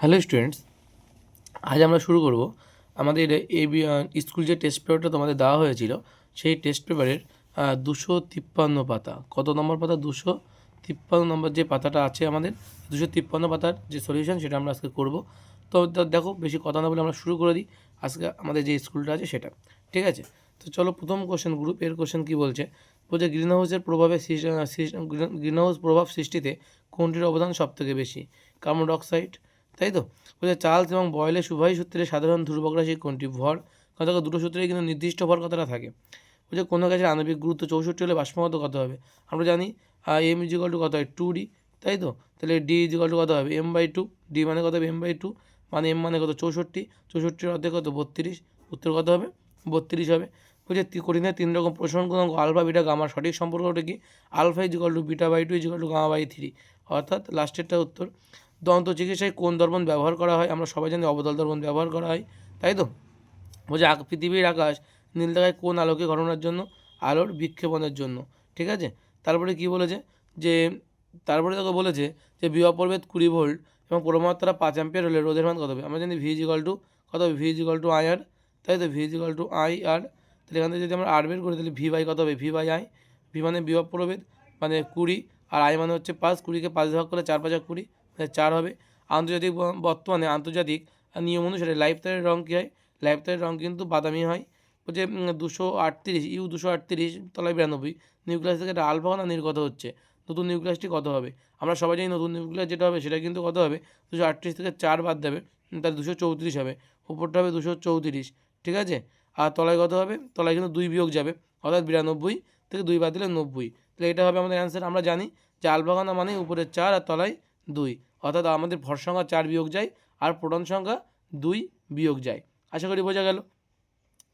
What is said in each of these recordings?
Hello students, আজ আমরা শুরু করব আমাদের স্কুল যে টেস্ট পেপারটা তোমাদের দেওয়া হয়েছিল সেই টেস্ট পেপারের 253 পাতা। কত নম্বর পাতা? 253 নম্বর যে পাতাটা আছে আমাদের 253 পাতার যে সলিউশন সেটা আমরা আজকে করব। তো দেখো, বেশি কথা না বলে আমরা শুরু করে দিই আজকে আমাদের যে স্কুলটা আছে সেটা। ঠিক আছে, তো চলো প্রথম কোশ্চেন, গ্রুপ এর কোশ্চেন কী বলছে? বলছে গ্রিন হাউসের প্রভাবে গ্রিন হাউস প্রভাব সৃষ্টিতে কোনটির অবদান সবথেকে বেশি? কার্বন ডাইঅক্সাইড, তাই তো? বলছে চার্লস এবং বয়েলের উভয় সূত্রে সাধারণ ধ্রুবক রাশি কোনটি? ভর। কথা দুটো সূত্রেই কিন্তু নির্দিষ্ট ভর কথাটা থাকে। বলছে কোনো গ্যাসের আণবিক গুরুত্ব 64 হলে বাষ্পঘনত্ব কত হবে? আমরা জানি এম ইজিকাল টু কত হয়? 2D, তাই তো? তাহলে ডি ইজিকাল টু কত হবে? m/2। ডি মানে কত হবে? m/2, মানে এম মানে কত? 64। 64 অর্ধেক কত? 32। উত্তর কত হবে? 32 হবে। বলছে কঠিনের 3 রকম প্রসারণ গুণাঙ্ক আলফা, বিটা, গামার সঠিক সম্পর্কটা কি? আলফা ইজিকাল টু বিটা/2 ইজিকাল টু গামা/3, অর্থাৎ লাস্টেরটা উত্তর। দন্ত চিকিৎসায় কোন দর্পণ ব্যবহার করা হয়? আমরা সবাই জানি অবতল দর্পণ ব্যবহার করা হয়, তাই তো? বলছে পৃথিবীর আকাশ নীল দেখায় কোন আলোকে ঘটনার জন্য? আলোর বিক্ষেপণের জন্য। ঠিক আছে, তারপরে কি বলেছে যে তারপরে তোকে বলেছে যে বিভব প্রভেদ 20 ভোল্ট এবং প্রবাহমাত্রা 5 অ্যাম্পিয়ার হলে রোধের মান কত হবে? আমরা জানি ভি ইজিকাল টু কত হবে? ভি ইজিকাল টু আই আর, তাই তো? ভি ইজিকাল টু আই আর। তাহলে এখান থেকে যদি আমরা আর বের করি তাহলে ভি বাই কত হবে? V by I. ভি মানে বিভব প্রভেদ মানে 20, আর আই মানে হচ্ছে 5। 20কে 5 ভাগ করলে 4 5 20, মানে 4 হবে। আন্তর্জাতিক বর্তমানে আন্তর্জাতিক নিয়ম অনুসারে লাইফ তারের রঙ কী হয়? লাইফ তারের রঙ কিন্তু বাদামি হয়। বলছে 238 ইউ 238 তলায় 92 নিউক্লিয়াস থেকে একটা আলফা কণা নির্গত হচ্ছে। নতুন নিউক্লিয়াসটি কত হবে? আমরা সবাই জানি নতুন নিউক্লিয়াস যেটা হবে সেটা কিন্তু কত হবে? 238 থেকে 4 বাদ দেবে, তাহলে 234 হবে। উপরটা হবে 234, ঠিক আছে? আর তলায় কত হবে? তলায় কিন্তু 2 বিয়োগ যাবে, অর্থাৎ 92 থেকে 2 বাদ দিলে 90। তাহলে এটা হবে আমাদের অ্যান্সার। আমরা জানি যে আলফা কণা মানে উপরে 4 আর তলায় 2, অর্থাৎ আমাদের ভর সংখ্যা 4 বিয়োগ যায় আর প্রোটন সংখ্যা 2 বিয়োগ যায়। আশা করি বোঝা গেল।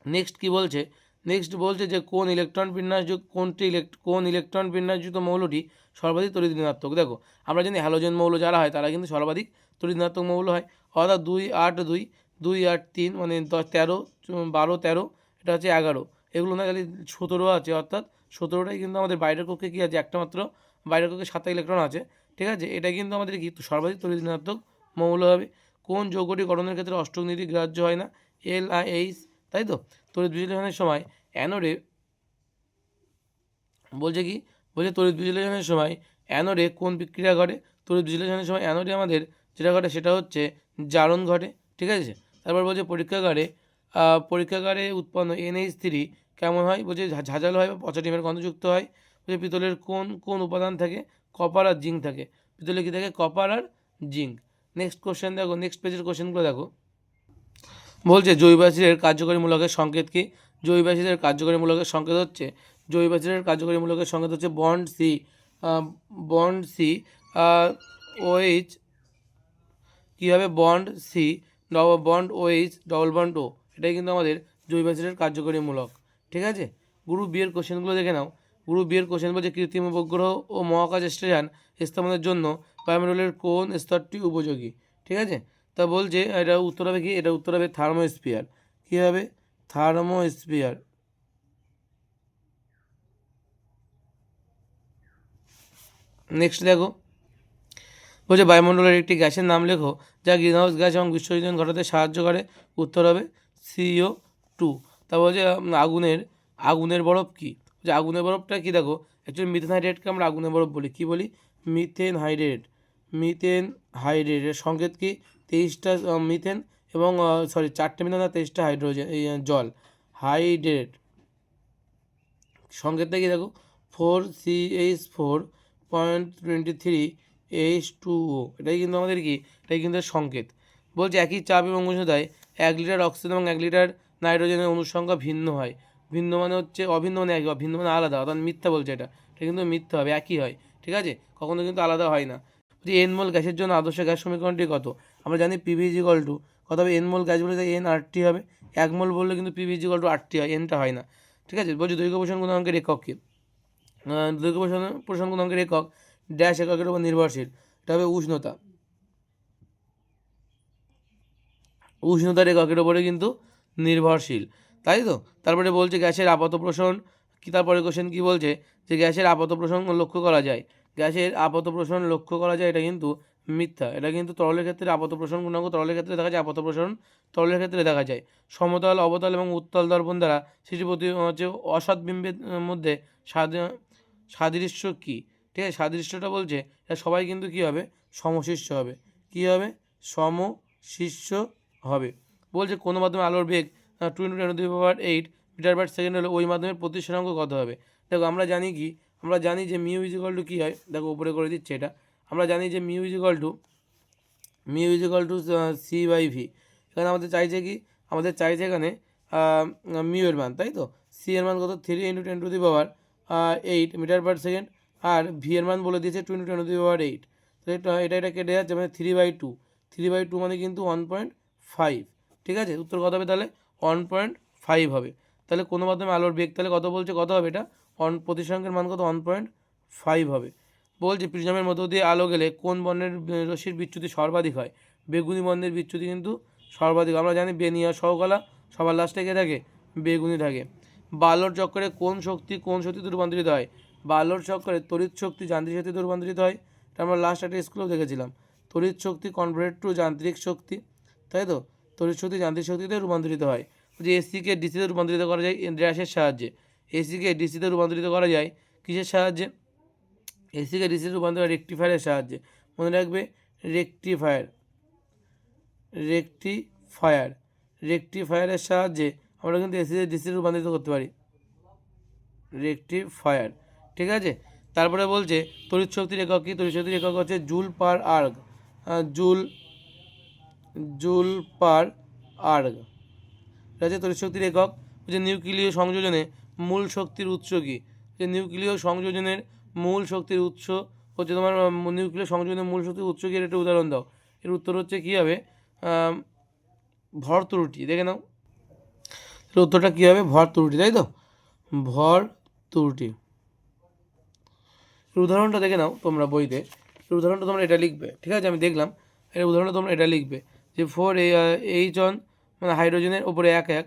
নেক্সট কি বলছে? নেক্সট বলছে যে কোন ইলেকট্রন বিন্যাসযুক্ত মৌলটি সর্বাধিক তড়িৎ ঋণাত্মক? দেখো, আমরা জানি হ্যালোজেন মৌল যারা হয় তারা কিন্তু সর্বাধিক তড়িৎ ঋণাত্মক মৌল হয়, অর্থাৎ 2 8 2 2 8 3 মানে 10 13 12 13, এটা হচ্ছে 11। এগুলো না খালি 17 আছে, অর্থাৎ 17টাই কিন্তু আমাদের বাইরের কক্ষে কী আছে? একটা মাত্র বাইরের কক্ষে 7টা ইলেকট্রন আছে। ঠিক আছে, এটা কিন্তু আমাদের কি সর্বাধিক তড়িৎ ঋণাত্মক মৌল হবে। কোন যৌগটি গঠনের ক্ষেত্রে অষ্টক নীতি গ্রাহ্য হয় না? LiH, তাই তো? তড়িৎ বিশ্লেষণের সময় অ্যানোডে বলছে কি? বলছে তড়িৎ বিশ্লেষণের সময় অ্যানোডে কোন বিক্রিয়া ঘটে? তড়িৎ বিশ্লেষণের সময় অ্যানোডে আমাদের যেটা ঘটে সেটা হচ্ছে জারণ ঘটে। ঠিক আছে, তারপর বলছে পরীক্ষাগারে উৎপন্ন NH3 কেমন হয়? বলছে ঝাঁঝালো হয় বা পচা ডিমের গন্ধযুক্ত হয়। বলছে পিতলের কোন কোন উপাদান থাকে? কপার আর জিঙ্ক থাকে। পিতলে কী থাকে? কপার আর জিঙ্ক। নেক্সট কোশ্চেন দেখো, নেক্সট পেজের কোশ্চেনগুলো দেখো। বলছে জৈব অ্যাসিডের কার্যকরী মূলকের সংকেত কি? জৈব অ্যাসিডের কার্যকরী মূলকের সংকেত হচ্ছে কার্যকরী মূলকের সংকেত হচ্ছে bond C, bond C OH, কী হবে? Bond C bond OH double bond O, এটাই কিন্তু আমাদের জৈব অ্যাসিডের কার্যকরী মূলক। ঠিক আছে, গ্রুপ বি এর কোশ্চেনগুলো দেখে নাও। গ্রুপ বি এর কোশ্চেন বলছে কৃত্রিম উপগ্রহ ও মহাকাশ স্টেশন স্থাপনের জন্য বায়ুমণ্ডলের কোন স্তরটি উপযোগী? ঠিক আছে, তা বলছে এটা উত্তর হবে কি? এটা উত্তর হবে থার্মোস্ফিয়ার। কী হবে? থার্মোস্ফিয়ার। নেক্সট দেখো, বলছে বায়ুমণ্ডলের একটি গ্যাসের নাম লেখো যা গ্রিনহাউস গ্যাস এবং বিশ্বজন ঘটাতে সাহায্য করে। উত্তর হবে CO2। তা বলছে আগুনের বরফ কী? যে আগুনের বরফটা কি? দেখো, অ্যাকচুয়ালি মিথেন হাইড্রেটকে আমরা আগুনের বরফ বলি। কী বলি? Methane hydrate. মিথেন হাইড্রেটের সংকেত কি? 23টা মিথেন এবং 4টে মিথেন আর 23টা হাইড্রোজেন, এই জল। হাইড্রেট সংকেতটা কি? দেখো 4CH4.23H2O, এটাই কিন্তু আমাদের কি? এটাই কিন্তু সংকেত। বলছে একই চাপ এবং উষ্ণতায় 1 লিটার অক্সিজেন এবং 1 লিটার নাইট্রোজেনের অণুর সংখ্যা ভিন্ন হয়। ভিন্ন মানে হচ্ছে অভিন্ন মানে একই, ভিন্ন মানে আলাদা, অর্থাৎ মিথ্যা বলছে এটা কিন্তু মিথ্যা হবে, একই হয়। ঠিক আছে, কখনো কিন্তু আলাদা হয় না। বলছি এন মোল গ্যাসের জন্য আদর্শ গ্যাস সমীকরণটি কত? আমরা জানি পিভি ইজিক্যাল টু কত হবে? এন মোল গ্যাস বলে NRT হবে। 1 মোল বললে কিন্তু পিভি ইজিক্যাল টু RT হয়, এনটা হয় না। ঠিক আছে, বলছি দৈর্ঘ্য প্রসারণ গুণাঙ্কের একক কি? দৈর্ঘ্য প্রসারণ গুণাঙ্কের একক ড্যাশ এককের উপর নির্ভরশীল। এটা হবে উষ্ণতা। উষ্ণতার এককের উপরে কিন্তু নির্ভরশীল, তাই তো? তারপরে বলছে গ্যাসের আপাত প্রসারণ কি? তারপরে কোশ্চেন কি বলছে? যে গ্যাসের আপাত প্রসারণ লক্ষ্য করা যায়। গ্যাসের আপাত প্রসারণ লক্ষ্য করা যায়, এটা কিন্তু মিথ্যা। এটা কিন্তু তরলের ক্ষেত্রে আপাত প্রসারণ গুণাঙ্ক তরলের ক্ষেত্রে দেখা যায়, আপাত প্রসারণ তরলের ক্ষেত্রে দেখা যায়। সমতল, অবতল এবং উত্তল দর্পণ দ্বারা সৃষ্ট হচ্ছে অসৎ বিম্বের মধ্যে সাদৃশ্য কী? ঠিক আছে, সাদৃশ্যটা বলছে এটা সবাই কিন্তু কী হবে, সমশিষ্য হবে। কী হবে? সমশিষ্য হবে। বলছে কোনো মাধ্যমে আলোর বেগ 2 × 10⁸ মিটার/সেকেন্ড হলে ওই মাধ্যমের প্রতিসরাঙ্ক কত হবে? দেখো আমরা জানি কি, আমরা জানি যে মিউ ইজ ইকুয়াল টু কী হয়, দেখো উপরে করে দিচ্ছে এটা। আমরা জানি যে মিউ ইজ ইকুয়াল টু সি/ভি। এখানে আমাদের চাইছে কি, আমাদের চাইছে এখানে মিউ এর মান, তাই তো। সি এর মান কত? 3 × 10⁸ মিটার/সেকেন্ড। আর ভি এর মান বলে দিয়েছে 2 × 10⁸। তো এটা কেটে যাচ্ছে, মানে 3/2। 3/2 মানে কিন্তু 1.5। ঠিক আছে, উত্তর কত হবে তাহলে? 1.5 হবে। তাহলে কোনো মাধ্যমে আলোর বেগ তাহলে কত বলছে, কত হবে এটা? প্রতিসরাঙ্কের মান কত? 1.5 হবে। বলছে প্রিজমের মধ্য দিয়ে আলো গেলে কোন বর্ণের রশ্মির বিচ্যুতি সর্বাধিক হয়? বেগুনি বর্ণের বিচ্যুতি কিন্তু সর্বাধিক। আমরা জানি বেনিয়া সহকলা সবার লাস্টে কে থাকে? বেগুনি থাকে। বালোর চক্করে কোন শক্তিতে রূপান্তরিত হয়? বালোর চক্করে তড়িৎ শক্তি যান্ত্রিক শক্তিতে রূপান্তরিত হয়। এটা আমরা লাস্ট একটা স্কুলেও দেখেছিলাম। তড়িৎ শক্তি কনভার্ট টু যান্ত্রিক শক্তি, তাই তো। তড়িৎ শক্তি যান্ত্রিক শক্তিতে রূপান্তরিত হয়। যে এসিকে ডিসিতে রূপান্তরিত করা যায় ড্যাশের সাহায্যে। এসিকে ডিসিতে রূপান্তরিত করা যায় কিসের সাহায্যে? এসিকে ডিসিতে রূপান্তর রেকটিফায়ারের সাহায্যে। মনে রাখবে, রেকটিফায়ারের সাহায্যে আমরা কিন্তু এসিকে ডিসিতে রূপান্তরিত করতে পারি। রেকটিফায়ার, ঠিক আছে। তারপরে বলছে তড়িৎ শক্তির একক কি? তড়িৎ শক্তির একক হচ্ছে joule per erg. Joule per erg, ঠিক আছে, তড়িৎ শক্তির একক। যে নিউক্লিয় সংযোজনে মূল শক্তির উৎস কি? যে নিউক্লিয় সংযোজনের মূল শক্তির উৎস হচ্ছে তোমার নিউক্লিয় সংযোজনের মূল শক্তির উৎস কি? একটা উদাহরণ দাও। এর উত্তর হচ্ছে কী হবে? ভর ত্রুটি। দেখে নাও উত্তরটা কী হবে? ভর ত্রুটি, তাই তো। ভর ত্রুটি। উদাহরণটা দেখে নাও তোমরা বইতে। উদাহরণটা তোমরা এটা লিখবে, ঠিক আছে, আমি দেখলাম। এর উদাহরণটা তোমরা এটা লিখবে যে 4H1 মানে হাইড্রোজেনের ওপরে 1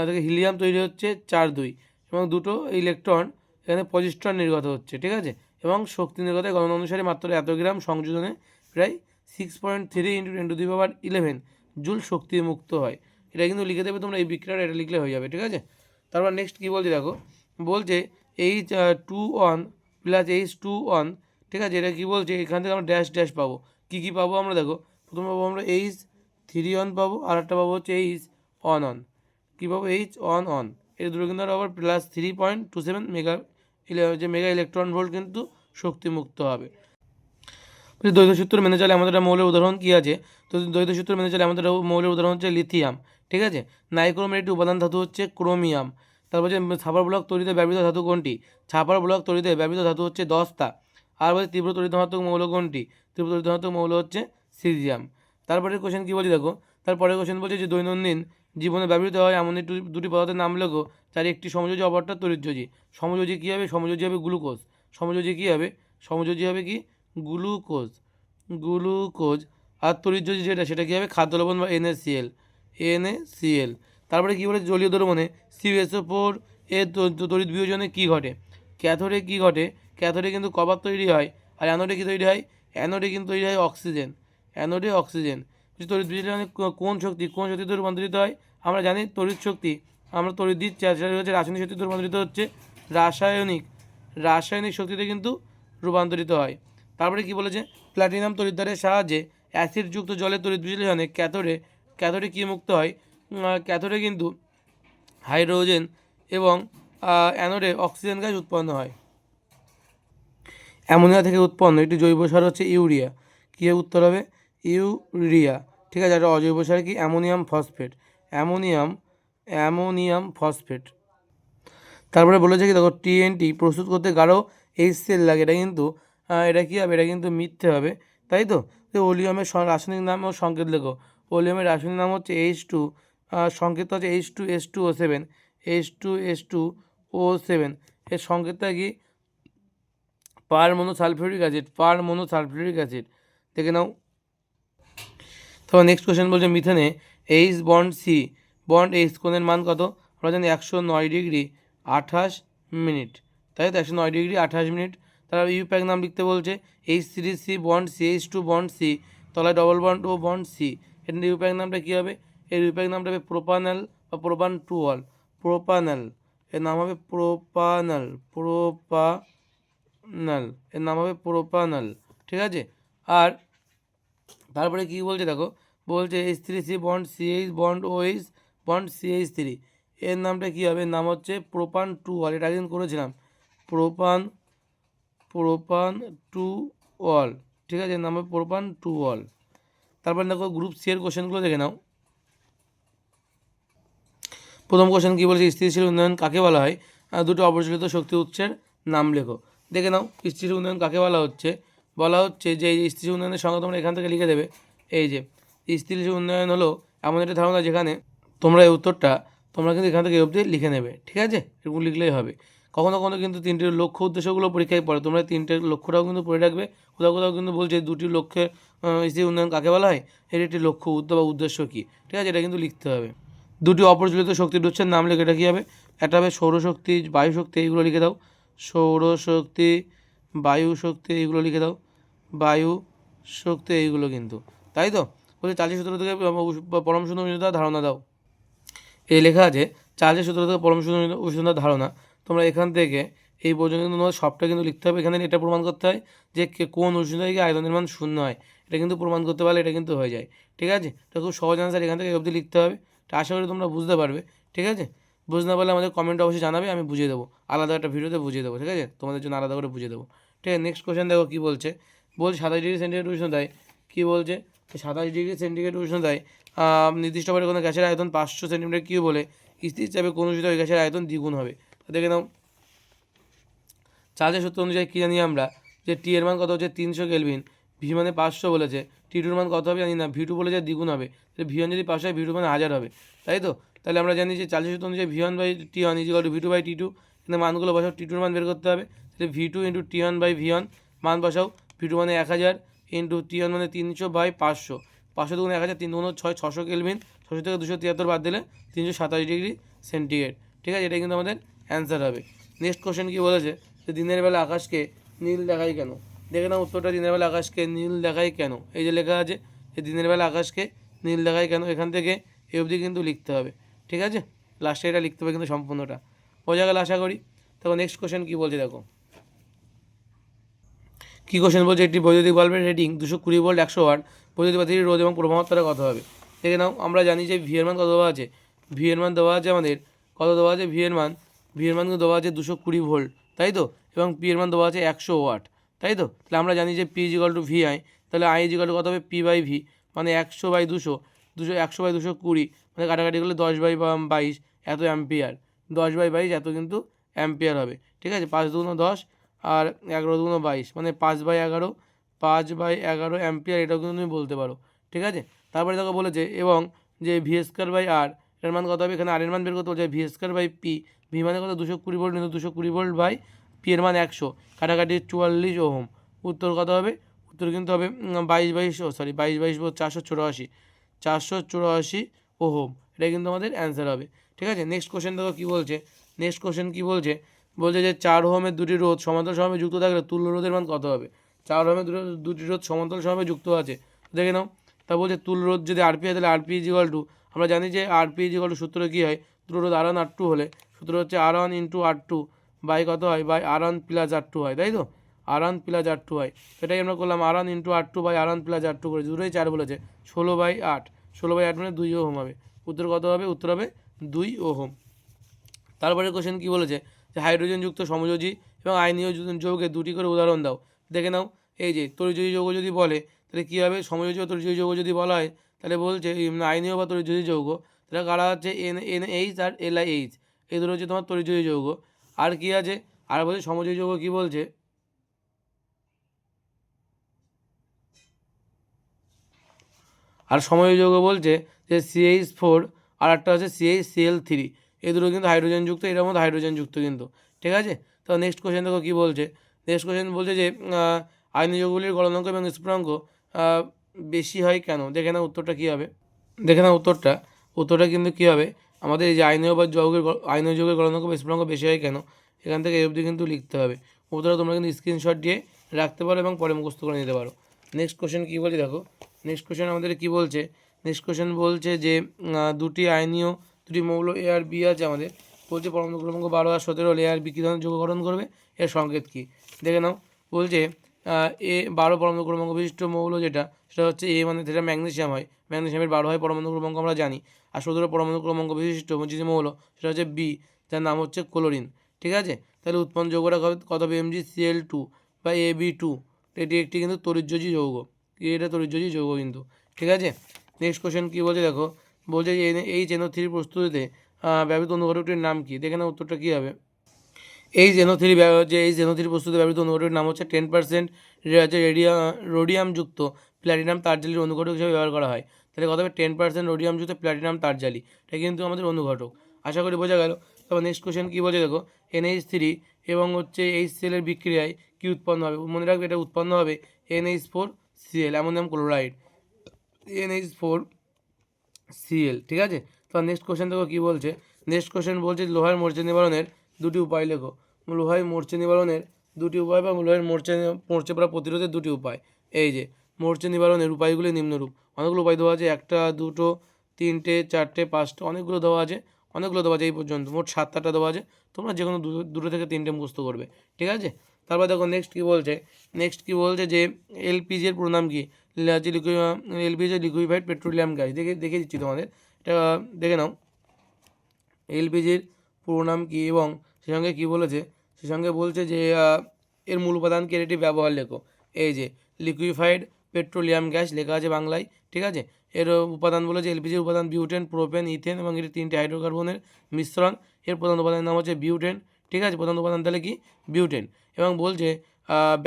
থেকে হিলিয়াম তৈরি হচ্ছে 4 2 এবং দুটো ইলেকট্রন এখানে পজিট্রন নির্গত হচ্ছে, ঠিক আছে। এবং শক্তি নির্গতের গণনা অনুসারে মাত্র এত গ্রাম সংযোজনে প্রায় 6.3 × 10⁻11 জুল শক্তি মুক্ত হয়। এটা কিন্তু লিখে দেবে তোমরা, এই বিক্রিয়াটা এটা লিখলে হয়ে যাবে, ঠিক আছে। তারপর নেক্সট কী বলছে দেখো, বলছে H2 প্লাস H2, ঠিক আছে। এটা কী বলছে? এখান থেকে আমরা ড্যাশ ড্যাশ পাবো। কী কী পাবো আমরা? দেখো প্রথমে পাবো আমরা H3 পাবো, আর একটা পাবো হচ্ছে H1 কী পাবো? H1 এই দুটো কিন্তু আবার প্লাস 3.27 মেগা ইলেকট্রন ভোল্ট কিন্তু শক্তিমুক্ত হবে। দ্বৈত সূত্র মেনে চলে আমাদের মৌলের উদাহরণ কী আছে? তো দ্বৈত সূত্র মেনে চলে আমাদের মৌলের উদাহরণ হচ্ছে লিথিয়াম, ঠিক আছে। নাইক্রোমের একটি উপাদান ধাতু হচ্ছে ক্রোমিয়াম। তারপর হচ্ছে ছাপার ব্লক তৈরিতে ব্যবহৃত ধাতু কোনটি? ছাপার ব্লক তৈরিতে ব্যবহৃত ধাতু হচ্ছে দস্তা। আর বলছে তীব্র তড়িৎ-ধনাত্মক মৌল কোনটি? তীব্র তড়িৎ-ধনাত্মক মৌল হচ্ছে সিজিয়াম। তারপরে কোশ্চেন কী বলছে দেখো, তারপরে কোশ্চেন বলছে যে দৈনন্দিন জীবনে ব্যবহৃত হয় এমন দুটি পদার্থের নাম লেখো যার একটি সমযোজী অপরটা তড়িৎযোজী। সমযোজী কী হবে? সমযোজী হবে গ্লুকোজ। সমযোজী কী হবে? সমযোজী হবে কি? গ্লুকোজ। আর তড়িৎযোজী যেটা সেটা কী হবে? খাদ্য লবণ বা NaCl। তারপরে কী বলে জলীয় দ্রবণে CuSO4 এর তড়িৎ বিয়োজনে কী ঘটে? ক্যাথোডে কী ঘটে? ক্যাথোডে কিন্তু কপার তৈরি হয়। আর অ্যানোডে কী তৈরি হয়? অ্যানোডে কিন্তু তৈরি হয় অক্সিজেন। তড়িৎ বিয়োজনে কোন শক্তিতে রূপান্তরিত হয়? আমরা জানি তড়িৎ শক্তি, আমরা তড়িৎ দিচ্ছি, আর সেটা হচ্ছে রাসায়নিক শক্তিতে রূপান্তরিত হচ্ছে। রাসায়নিক শক্তিতে কিন্তু রূপান্তরিত হয়। তারপরে কি বলেছে? প্ল্যাটিনাম তড়িৎদ্বারের সাহায্যে অ্যাসিডযুক্ত জলের তড়িৎ বিশ্লেষণে ক্যাথোডে কী মুক্ত হয়? ক্যাথোডে কিন্তু হাইড্রোজেন এবং অ্যানোডে অক্সিজেন গ্যাস উৎপন্ন হয়। অ্যামোনিয়া থেকে উৎপন্ন একটি জৈব সার হচ্ছে ইউরিয়া। কী উত্তর হবে? ইউরিয়া, ঠিক আছে। একটা অজৈব সার কি? Ammonium phosphate. তারপরে বলেছে কি দেখো, TNT প্রস্তুত করতে গাঢ় HCl লাগে। এটা কী হবে? এটা কিন্তু মিথ্যে হবে, তাই তো। ওলিয়ামের রাসায়নিক নাম ও সংকেত লেখো। ওলিয়ামের রাসায়নিক নাম হচ্ছে H2, সংকেত হচ্ছে H2SO7। এর সংকেতটা কি? পার মনোসালফিউরিক অ্যাসিড। দেখে নাও। তারপর নেক্সট কোয়েশ্চেন বলছে মিথেনে H কোণের মান কত? আমরা জানি 109 ডিগ্রি 28 মিনিট, তাই তো। 109 ডিগ্রি 28 মিনিট। তারপর ইউপ্যাক নাম লিখতে বলছে H3C bond CH2 bond C, তলায় ডবল বন্ড ও বন্ড সি। এর ইউপ্যাক নামটা কী হবে? এর ইউপ্যাক নামটা হবে প্রোপানল বা প্রোপান টু অল, প্রোপানল। এর নাম হবে প্রোপানল, এর নাম হবে প্রোপানল। ঠিক আছে। আর তারপরে কী বলছে দেখো, বলছে H3C bond CH bond OH bond CH3, এর নামটা কী হবে? এর নাম হচ্ছে প্রোপান টু অল। এটা একদিন করেছিলাম, প্রোপান টু অল। ঠিক আছে, এর নাম হবে প্রোপান টু অল। তারপর দেখো গ্রুপ সি এর কোশ্চেনগুলো দেখে নাও। প্রথম কোশ্চেন কী বলেছে, স্থিতিশীল উন্নয়ন কাকে বলা হয়? দুটো অপরিচালিত শক্তি উৎসের নাম লেখো। দেখে নাও স্থিতিশীল উন্নয়ন কাকে বলা হচ্ছে যে এই স্থিতিশীল উন্নয়নের সংজ্ঞা তোমরা এখান থেকে লিখে দেবে। এই যে স্থিতিশীল উন্নয়ন হলো এমন একটা ধারণা যেখানে তোমরা এই উত্তরটা তোমরা কিন্তু এখান থেকে অবধি লিখে নেবে। ঠিক আছে, এরকম লিখলেই হবে। কখনো কখনো কিন্তু তিনটের লক্ষ্য উদ্দেশ্যগুলো পরীক্ষায় পড়ে, তোমরা তিনটের লক্ষ্যটাও কিন্তু পড়ে রাখবে। কোথাও কোথাও কিন্তু বলছে দুটি লক্ষ্যে স্থিতিশীল উন্নয়ন কাকে বলা হয়, এর একটি লক্ষ্য বা উদ্দেশ্য কী। ঠিক আছে, এটা কিন্তু লিখতে হবে। দুটি অপরিচালিত শক্তির উৎসের নাম লিখে, এটা কী হবে? একটা হবে সৌরশক্তি, বায়ুশক্তি, এইগুলো লিখে দাও। সৌরশক্তি, বায়ুশক্তি, এইগুলো লিখে দাও। বায়ু শক্তি, এইগুলো কিন্তু, তাই তো। বলছে চার্লসের সূত্র থেকে পরম শূন্য উষ্ণতার ধারণা দাও। এই লেখা আছে চার্লসের সূত্র থেকে পরম শূন্য উষ্ণতার ধারণা। তোমরা এখান থেকে এই পর্যন্ত কিন্তু তোমার সবটা কিন্তু লিখতে হবে। এখানে এটা প্রমাণ করতে হয় যে কোন উষ্ণতায় গিয়ে আয়তনের মান শূন্য হয়, এটা কিন্তু প্রমাণ করতে পারলে এটা কিন্তু হয়ে যায়। ঠিক আছে, এটা খুব সহজ আনসার, এখান থেকে অবধি লিখতে হবে। এটা আশা করি তোমরা বুঝতে পারবে। ঠিক আছে, বুঝতে না পারলে আমাদের কমেন্ট অবশ্যই জানাবে, আমি বুঝিয়ে দেবো, আলাদা একটা ভিডিওতে বুঝিয়ে দেবো। ঠিক আছে, তোমাদের জন্য আলাদা করে বুঝিয়ে দেবো। ঠিক আছে, নেক্সট কোশ্চেন দেখো কী বলছে। 27 ডিগ্রি সেন্টিগ্রেড উষ্ণতায় কী বলছে, 27 ডিগ্রি সেন্টিগ্রেড উষ্ণতায় নির্দিষ্টভাবে কোনো গ্যাসের আয়তন 500 সেন্টিমিটার কিউব বলে স্থির চাপে কোন উষ্ণতায় ওই গ্যাসের আয়তন দ্বিগুণ হবে। দেখে নাও চার্লসের সূত্র অনুযায়ী কী জানি আমরা, যে টি এর মান কত হচ্ছে 300 কেলভিন, ভি মানে 500 বলেছে, টি টুর মান কত হবে জানি না, ভি টু বলেছে দ্বিগুণ হবে, তাহলে ভি ওয়ান যদি 500 হয় ভি টু মানে 1000 হবে, তাই তো। তাহলে আমরা জানি যে চার্লসের সূত্র অনুযায়ী V one by T one is equal to V two by T two. কিন্তু মানগুলো বসাও, টি টুর মান বের করতে হবে, তাহলে V two into T one by V one মান বসাও। ভি টু মানে 1000 ইন্টু টি ওয়ান মানে 300 বাই 500, 500 দুগুণ 1000, 3 দুগুণ 6, 600 কেলভিন, 600 থেকে 273 বাদ দিলে 327 ডিগ্রি সেন্টিগ্রেড। ঠিক আছে, এটা কিন্তু আমাদের অ্যান্সার হবে। নেক্সট কোশ্চেন কী বলেছে, যে দিনের বেলা আকাশকে নীল দেখায় কেন? দেখে নাও উত্তরটা, দিনের বেলা আকাশকে নীল দেখায় কেন, এই যে লেখা আছে যে দিনের বেলা আকাশকে নীল দেখায় কেন, এখান থেকে এই অবধি কিন্তু লিখতে হবে। ঠিক আছে, লাস্টে এটা লিখতে হবে কিন্তু সম্পূর্ণটা। বোঝা গেল আশা করি। তখন নেক্সট কোশ্চেন কী বলছে দেখো, কী কোশ্চেন বলছে, একটি বৈদ্যুতিক বাল্বের রেটিং 220 ভোল্ট 100 ওয়াট, বৈদ্যুতিক বাতির রোধ এবং প্রভাবতারা কত হবে? দেখে নাও, আমরা জানি যে ভি এর মান কত দেওয়া আছে, ভি এর মান দেওয়া আছে আমাদের কত দেওয়া আছে, ভি এর মান কিন্তু দেওয়া আছে 220 ভোল্ট, তাই তো, এবং পি এর মান দেওয়া আছে 100 ওয়াট, তাই তো। তাহলে আমরা জানি যে P is equal to V I, তাহলে আই ইজ ইকুয়াল টু কত হবে, পি বাই ভি, মানে 100 বাই 200, 100 বাই 220, মানে কাটাকাটি করলে 10 বাই 22 এত অ্যাম্পিয়ার, 10 বাই 22 এত কিন্তু অ্যাম্পিয়ার হবে। ঠিক আছে, 5 দুগুণ 10 আর 11 দুগুণ 22, মানে 5 বাই 11, 5 বাই 11 অ্যাম্পিয়ার, এটাও কিন্তু তুমি বলতে পারো। ঠিক আছে, তারপরে দেখো বলেছে এবং যে ভি স্কোয়ার বাই আর এর মান কত হবে, এখানে আর এর মান বের করতে বলছে, V square by P, V মানে কত 220 ভোল্ট, কিন্তু 220 ভোল্ট বাই পি এর মান 100, কাটাকাটি 44 ওহম, উত্তর কত হবে, উত্তর কিন্তু হবে 22 484 ওহম, এটা কিন্তু আমাদের অ্যান্সার হবে। ঠিক আছে, নেক্সট কোশ্চেন দেখো কী বলছে, নেক্সট কোশ্চেন কী বলছে, বলছে যে 4 ওহমের দুটি রোধ সমান্তরালভাবে যুক্ত থাকলে তুল্য রোধের মান কত হবে? 4 ওহমের দুটি রোধ সমান্তরালভাবে যুক্ত আছে, দেখে নাও। তা বলছে তুল্য রোধ যদি আরপি হয় তাহলে আরপি ইজ ইকুয়াল টু, আমরা জানি যে আরপি ইজ ইকুয়াল টু সূত্র কী হয়, তুল্য রোধ R1 R2 হলে সূত্র হচ্ছে R1 ইন্টু R2 বাই কত হয়, বাই R1 প্লাস R2 হয়, তাই তো, R1 প্লাস R2 হয়। এটাই আমরা করলাম, R1 into R2 by R1 plus R2 করে, দুটোই 4 বলেছে, 16 বাই 8, 16 বাই 8 মানে 2 ওহম হবে, উত্তর কত হবে, উত্তর হবে 2 ওহম। তারপরে কোশ্চেন কী বলেছে, যে হাইড্রোজেনযুক্ত সমযোজী এবং আয়নীয় যৌগের দুটি করে উদাহরণ দাও। দেখে নাও, এই যে তড়িৎযোজী যৌগ যদি বলে তাহলে কী হবে, সমযোজী বা তড়িৎযোজী যৌগ যদি বলা হয় তাহলে বলছে আয়নীয় বা তড়িৎযোজী যৌগ, তাহলে কারা হচ্ছে NH আর LiH, এই দুটো হচ্ছে তোমার তড়িৎযোজী যৌগ। আর কি আছে, আর বলছে সমযোজী যৌগ কী বলছে, আর সমযোজী যৌগ বলছে যে CH4 আর একটা হচ্ছে CH3, এই দুটো কিন্তু হাইড্রোজেনযুক্ত, এটার মধ্যে হাইড্রোজেনযুক্ত কিন্তু। ঠিক আছে, তো নেক্সট কোশ্চেন দেখো কী বলছে, নেক্সট কোশ্চেন বলছে যে আয়নীয় যৌগগুলির গলনাঙ্ক এবং স্ফুটনাঙ্ক বেশি হয় কেন? দেখে নাও উত্তরটা কী হবে, দেখে নাও উত্তরটা কিন্তু কী হবে, আমাদের এই যে আয়নীয় যৌগের গলনাঙ্ক বা স্ফুটনাঙ্ক বেশি হয় কেন, এখান থেকে এই অবধি কিন্তু লিখতে হবে। উত্তরটা তোমরা কিন্তু স্ক্রিনশট দিয়ে রাখতে পারো এবং পরে মুখস্থ করে নিতে পারো। নেক্সট কোশ্চেন কী বলছে দেখো, নেক্সট কোশ্চেন আমাদের কী বলছে, নেক্সট কোশ্চেন বলছে যে দুটি আয়নীয় দুটি মৌল এ আর বি আছে আমাদের, বলছে পরমাণু ক্রমাঙ্ক 12 আর 17 হলে এ আর বি কী ধরনের যোগকরণ করবে, এর সংকেত কী দেখে নাও। বলছে এ 12 পরমাণু ক্রমাঙ্ক বিশিষ্ট মৌল যেটা, সেটা হচ্ছে এ, মানে যেটা ম্যাগনেসিয়াম হয়, ম্যাগনেসিয়ামের 12 হয় পরমাণু ক্রমাঙ্ক আমরা জানি। আর 17 পরমাণু ক্রমাঙ্ক বিশিষ্ট যে মৌল সেটা হচ্ছে বি, যার নাম হচ্ছে ক্লোরিন। ঠিক আছে, তাহলে উৎপন্ন যৌগটা কত হবে, MgCl2 বা Ab2। এটি একটি কিন্তু তড়িৎযোজী যৌগ, এটা তড়িৎযোজী যৌগ কিন্তু। ঠিক আছে, নেক্সট কোশ্চেন কী বলছে দেখো, বলছে যে এই NO3 প্রস্তুতিতে ব্যবহৃত অনুঘটকটির নাম কী, দেখে না উত্তরটা কী হবে। এই জেনো থ্রি প্রস্তুতে ব্যবহৃত অনুঘটকের নাম হচ্ছে 10% রোডিয়ামযুক্ত প্ল্যাটিনাম তারজালির অনুঘটক হিসেবে ব্যবহার করা হয়। তাহলে কথা হবে 10% রোডিয়ামযুক্ত প্ল্যাটিনাম তারজালি, এটা কিন্তু আমাদের অনুঘটক। আশা করি বোঝা গেল। তবে নেক্সট কোশ্চেন কী বলছে দেখো, NH3 এবং হচ্ছে HCl এর বিক্রিয়ায় কী উৎপন্ন হবে, মনে রাখবে এটা উৎপন্ন হবে NH4Cl, অ্যামোনিয়াম ক্লোরাইড, NH4Cl। ঠিক আছে, তো নেক্সট কোশ্চেন দেখো কী বলছে, নেক্সট কোশ্চেন বলছে লোহার মরচে নিবারণের দুটি উপায় লেখো। লোহায় মরচে নিবারণের দুটি উপায় বা লোহার মরচে পড়া প্রতিরোধের দুটি উপায়। এই যে মরচে নিবারণের উপায়গুলি নিম্নরূপ, অনেকগুলো উপায় দেওয়া আছে, একটা দুটো তিনটে চারটে পাঁচটা, অনেকগুলো দেওয়া আছে, এই পর্যন্ত মোট 7টা দেওয়া আছে। তোমরা যে কোনো দুটো থেকে তিনটে মুখস্থ করবে। ঠিক আছে, তারপর দেখো নেক্সট কী বলছে যে এলপিজির পুরো নাম কী, এলপিজি লিকুইফাইড পেট্রোলিয়াম গ্যাস। দেখে দিচ্ছি তোমাদের, এটা দেখে নাও। এলপিজির পুরো নাম কী এবং সে সঙ্গে কী বলেছে, সে সঙ্গে বলছে যে এর মূল উপাদান কি, এটি ব্যবহার লেখো। এই যে লিকুইফাইড পেট্রোলিয়াম গ্যাস লেখা আছে বাংলায়। ঠিক আছে, এর উপাদান বলেছে এলপিজির উপাদান বিউটেন, প্রোপেন, ইথেন এবং এটি 3টে হাইড্রোকার্বনের মিশ্রণ। এর প্রধান উপাদানের নাম হচ্ছে বিউটেন। ঠিক আছে, প্রধান উপাদান তাহলে কি, বিউটেন। এবং বলছে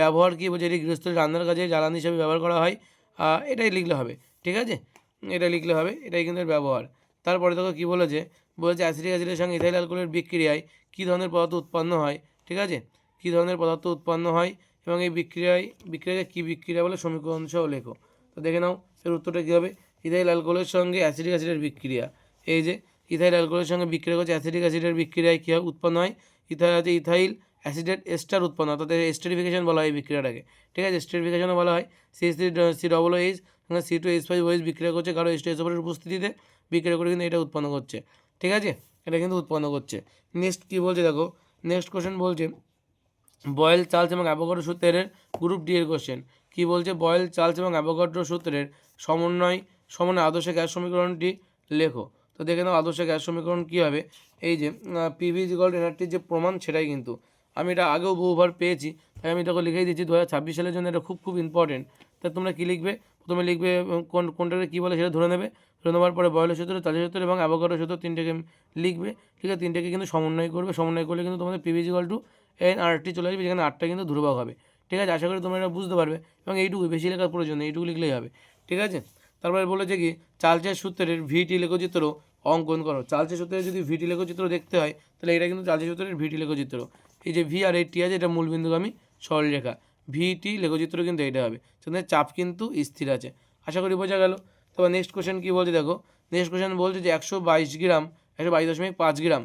ব্যবহার কী, বলছে এটি গৃহস্থলী রান্নার কাজে জ্বালানি হিসেবে ব্যবহার করা হয়। এটাই লিখলে হবে। ঠিক আছে, এটাই কিন্তু এর ব্যবহার। তারপরে দেখো কী বলেছে অ্যাসিটিক অ্যাসিডের সঙ্গে ইথাইল অ্যালকোহলের বিক্রিয়ায় কী ধরনের পদার্থ উৎপন্ন হয়। ঠিক আছে, কী ধরনের পদার্থ উৎপন্ন হয় এবং এই বিক্রিয়াকে কী বিক্রিয়া বলে সমীকরণ সহ লেখো। তো দেখে নাও এর উত্তরটা কী হবে, ইথাইল অ্যালকোহলের সঙ্গে অ্যাসিটিক অ্যাসিডের বিক্রিয়া। এই যে ইথাইল অ্যালকোহলের সঙ্গে বিক্রিয়া করছে অ্যাসিটিক অ্যাসিডের বিক্রিয়ায় কী উৎপন্ন হয়, ইথাইল অ্যাসিডেট এস্টার উৎপন্ন হয়, অর্থাৎ এস্টারিফিকেশন বলা হয় এই বিক্রিয়াটাকে। ঠিক আছে, এস্টারিফিকেশনও বলা হয়। CH3COOH C2H5OH বিক্রিয়া করছে কারো H2SO4 উপস্থিতিতে বিক্রিয়া করে কিন্তু এটা উৎপন্ন করছে। ঠিক আছে, এটা কিন্তু উৎপন্ন করছে। নেক্সট কী বলছে দেখো, নেক্সট কোশ্চেন বলছে বয়েল, চার্লস এবং অ্যাভোগাড্রো সূত্রের গ্রুপ ডি এর কোশ্চেন। কী বলছে, বয়েল, চার্লস এবং অ্যাভোগাড্রো সূত্রের সমন্বয় আদর্শ গ্যাস সমীকরণটি লেখো। তো দেখে নাও আদর্শ গ্যাস সমীকরণ কী হবে, এই যে পিভি ইকুয়াল টু এনআরটির যে প্রমাণ সেটাই কিন্তু আমি এটা আগেও বহুবার পেয়েছি, তাই আমি এটাকে লিখেই দিচ্ছি 2026 সালের জন্য এটা খুব ইম্পর্টেন্ট। তাই তোমরা কী লিখবে, প্রথমে লিখবে কোনটাকে কী বলে সেটা ধরে নেওয়ার পরে বয়েলের সূত্র, চার্লসের সূত্র এবং অ্যাভোগাড্রো সূত্র তিনটেকে লিখবে। ঠিক আছে, তিনটেকে কিন্তু সমন্বয় করলে কিন্তু তোমাদের পিভি ইকুয়াল টু এনআরটি চলে আসবে, যেখানে আরটা কিন্তু ধ্রুবক হবে। ঠিক আছে, আশা করি তোমরা এটা বুঝতে পারবে এবং এইটুকু বেশি লেখার প্রয়োজন নেই, এইটুকু লিখলেই হবে। ঠিক আছে, তারপরে বলেছে কি চার্লসের সূত্রের ভিটি লেখচিত্র অঙ্কন করো। চার্লসের সূত্রের যদি ভিটি লেখচিত্র দেখতে হয় তাহলে এটা কিন্তু চার্লসের সূত্রের ভিটি লেখচিত্র। এই যে ভি আর এই টি আছে, এটা মূলবিন্দুগামী সরলরেখা, ভিটি লেখচিত্র কিন্তু এইটা হবে, সেখানে চাপ কিন্তু স্থির আছে। আশা করি বোঝা গেল। তবে নেক্সট কোশ্চেন কী বলছে দেখো, নেক্সট কোশ্চেন বলছে যে 122.5 গ্রাম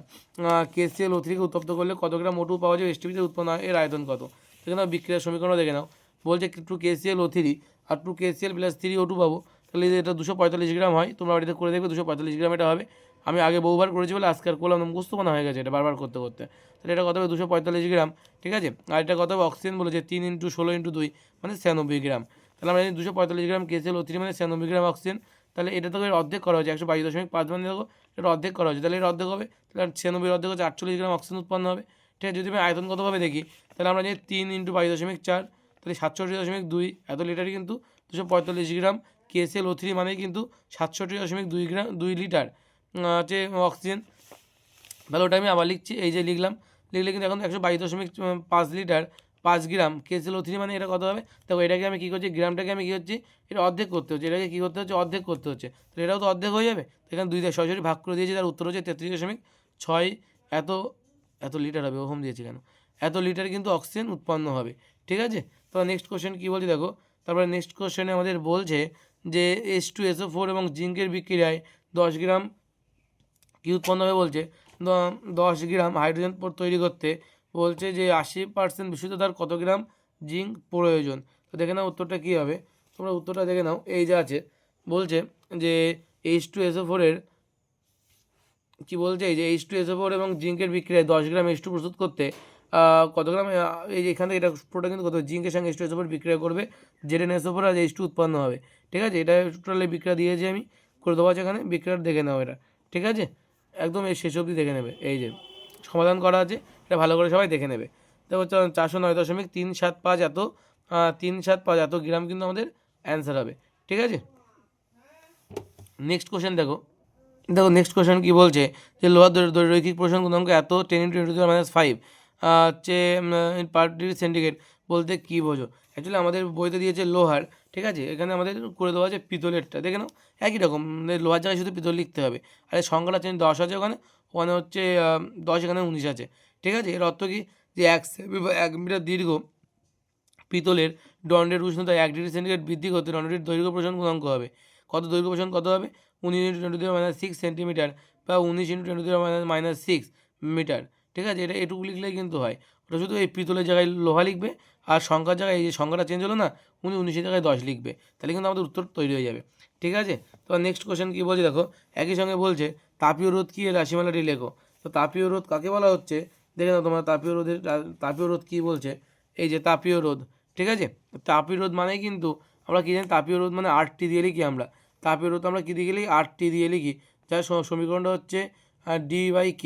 KCl O3 উত্তপ্ত করলে কত গ্রাম O2 পাওয়া যাবে, এসটিপিতে উৎপন্ন হয়, এর আয়তন কত। দেখে নাও বিক্রিয়ার সমীকরণ দেখে নাও, বলছে 2KClO3 আর 2KCl+3O2 পাবো, তাহলে এটা 245 গ্রাম হয়। তোমরা বাড়িতে করে দেখবে 245 গ্রাম এটা হবে। আমি আগে বহুবার করেছি বলে আজকে আর করলাম, মুখস্থ বানা হয়ে গেছে এটা বারবার করতে। তাহলে এটা কত হবে, 245 গ্রাম। ঠিক আছে, আর এটা কত হবে, অক্সিজেন বলেছে 3 × 16 × 2 মানে 96 গ্রাম। তাহলে আমরা জানি 245 গ্রাম KClO3 মানে 96 গ্রাম অক্সিজেন। তাহলে এটা তো অর্ধেক করা হয়েছে, 122.5 মানে দেখো এটা অর্ধেক করা হয়েছে, তাহলে এটা অর্ধেক হবে। তাহলে 96 অর্ধেক হচ্ছে 48 গ্রাম অক্সিজেন উৎপন্ন হবে। ঠিক আছে, যদি আমি আয়তন কতভাবে দেখি, তাহলে আমরা জানি 3 × 22.4, তাহলে 67.2 এত লিটারই কিন্তু 245 গ্রাম KClO3 মানে কিন্তু 67.2 গ্রাম 2 লিটার হচ্ছে অক্সিজেন। তাহলে ওটা আমি আবার লিখছি, এই যে লিখলে কিন্তু এখন 122.5 লিটার 5 গ্রাম KClO3 মানে এটা কত হবে। দেখো এটাকে আমি কী করছি, গ্রামটাকে আমি কী করছি, এটা অর্ধেক করতে হচ্ছে, এটাকে কী করতে হচ্ছে, অর্ধেক করতে হচ্ছে। তাহলে এটাও তো অর্ধেক হয়ে যাবে। এখানে 2 দিয়ে সরাসরি ভাগ করে দিয়েছি, তার উত্তর হচ্ছে 33.6 এত লিটার হবে, ওহম দিয়েছি কেন, এত লিটার কিন্তু অক্সিজেন উৎপন্ন হবে। ঠিক আছে, তো নেক্সট কোশ্চেন কী বলছি দেখো, তারপরে নেক্সট কোশ্চেনে আমাদের বলছে যে H2SO4 এবং জিঙ্কের বিক্রিয়ায় 10 গ্রাম কী উৎপন্ন হবে, বলছে 10 গ্রাম হাইড্রোজেন তৈরি করতে বলছে যে 80% বিশুদ্ধতার কত গ্রাম জিঙ্ক প্রয়োজন। তো দেখে নাও উত্তরটা কী হবে, তোমরা উত্তরটা দেখে নাও। এই যে আছে, বলছে যে H2SO4 এর কী বলছে, এই যে H2SO4 এবং জিঙ্কের বিক্রিয়ায় 10 গ্রাম H2 প্রস্তুত করতে কত গ্রাম, এই যে এখান থেকে এটা পুরোটা কিন্তু কত, জিঙ্কের সঙ্গে H2SO4 বিক্রিয়া করবে ZnSO4 আর H2 উৎপন্ন হবে। ঠিক আছে, এটা টোটালি বিক্রিয়া দিয়েছি আমি, করে দেওয়া আছে এখানে, বিক্রিয়াটা দেখে নাও এটা। ঠিক আছে, একদম এই শেষ অবধি দেখে নেবে, এই যে সমাধান করা আছে, এটা ভালো করে সবাই দেখে নেবে। দেখো 409.375 এত 375 এত গ্রাম কিন্তু আমাদের অ্যান্সার হবে। ঠিক আছে, নেক্সট কোশ্চেন দেখো। নেক্সট কোশ্চেন কী বলছে, যে লোহার রৈখিক প্রসারণ গুণাঙ্ক এত 10 × 10⁻⁵ হচ্ছে পার ডিগ্রি সেন্টিগ্রেড বলতে কী বোঝো। অ্যাকচুয়ালি আমাদের বইতে দিয়েছে লোহার, ঠিক আছে, এখানে আমাদের করে দেওয়া আছে পিতলেরটা, দেখে নাও একই রকম, লোহার জায়গায় শুধু পিতল লিখতে হবে। আর এই সংখ্যাটা চেঞ্জ 10 আছে ওখানে, ওখানে হচ্ছে 10, এখানে 19 আছে। ঠিক আছে, এর অর্থ কি, যে 1 মিটার দীর্ঘ পিতলের দণ্ডের উষ্ণতা 1 ডিগ্রি সেন্টিগ্রেড বৃদ্ধি করতে দণ্ডটির দৈর্ঘ্য প্রসারণ গুণাঙ্ক হবে কত, দৈর্ঘ্য প্রসারণ কত হবে 19 × 10⁻⁶ সেন্টিমিটার বা 19 × 10⁻⁻6 মিটার। ঠিক আছে, এটা এটুকু লিখলেই কিন্তু হয়। ওটা শুধু এই পিতলের জায়গায় লোহা লিখবে, আর সংখ্যার জায়গায় এই যে সংখ্যাটা চেঞ্জ হলো না, 19 জায়গায় 10 লিখবে, তাহলে কিন্তু আমাদের উত্তর তৈরি হয়ে যাবে। ঠিক আছে, তো নেক্সট কোশ্চেন কী বলছে দেখো, একই সঙ্গে বলছে তাপীয় রোধ কী, রাশিমালাটি লেখো। তো তাপীয় রোধ কাকে বলা হচ্ছে, দেখে নাও তোমরা তাপীয় রোধ কী বলছে, এই যে তাপীয় রোধ। ঠিক আছে, তাপীয় রোধ মানে কিন্তু আমরা কী জানি, তাপীয় রোধ মানে RT দিয়ে লিখি আমরা, তাপীয় রোধ আমরা কী দিয়ে লিখি, RT দিয়ে লিখি, যার সমীকরণটা হচ্ছে D/K।